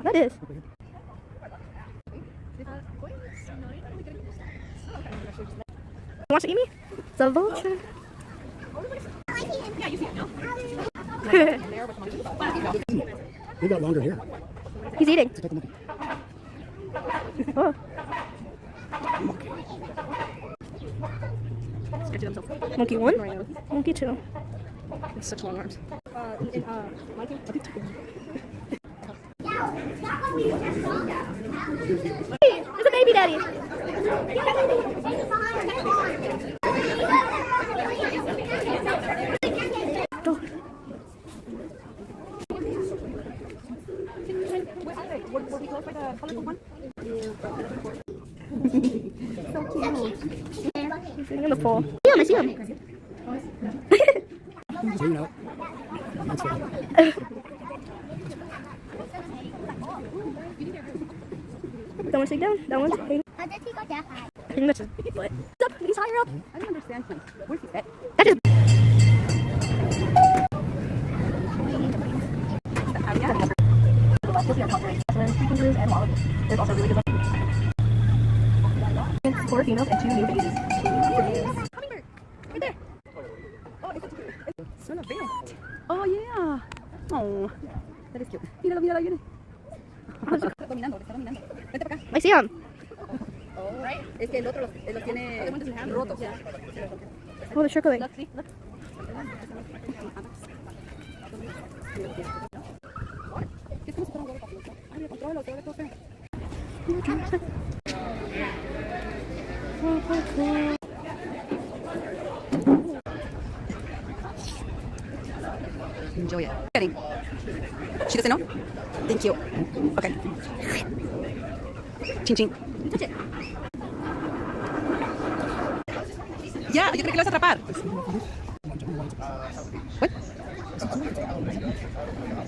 That is. Want to eat me? It's a vulture. They got longer hair. He's eating. It's a type of monkey. Oh. Monkey 1? Monkey 2. It's such long arms. Monkey? Hey, there's a baby daddy. Oh. Were we close by the colorful one? So cute. He's sitting in the pool. I see him. Just hanging out. That's funny. That one's sitting down. That one's hanging. I think that's his butt. What's up? He's higher up. I don't understand him. Where's he at? That is. There's also really good looking. 4 females and 2 new babies. Hummingbird! Right there! Oh, it's Suena feo. Oh, yeah. Oh, that is cute. Míralo, míralo, viene. Está dominando, está dominando. Vete para acá. I see him. Oh, right. Es que el otro los tiene rotos. Oh, they're circling. Look, see, look. ¿Qué es como si fuera un huevo para flotar? Ay, controlo, te todo feo. Enjoy it. Ready? She doesn't know? Thank you. Okay. Chin chin. Touch it. Ya, yo creo que lo vas a atrapar. What?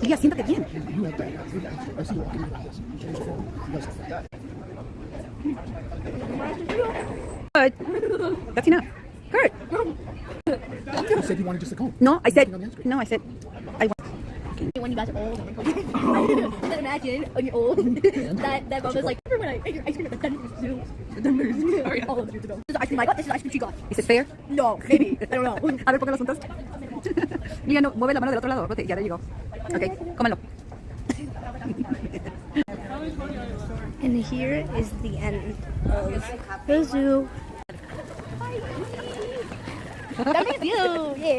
Lía, siéntate bien. Good. That's enough. Kurt. You said you wanted just a comb. No, I said I want. When you guys are old. Then imagine when you're old. that mom was like, remember when I ate your ice cream at the Denver Zoo? The Denver Zoo. Sorry, all of you to know. This is ice cream I got. This is ice cream she got. Is it fair? No, maybe. I don't know. A ver, póngalo juntos. Mira, no, mueve la mano del otro lado. Ya llegó. Ok, cómalo. And here is the end of the zoo. That is you. Yeah.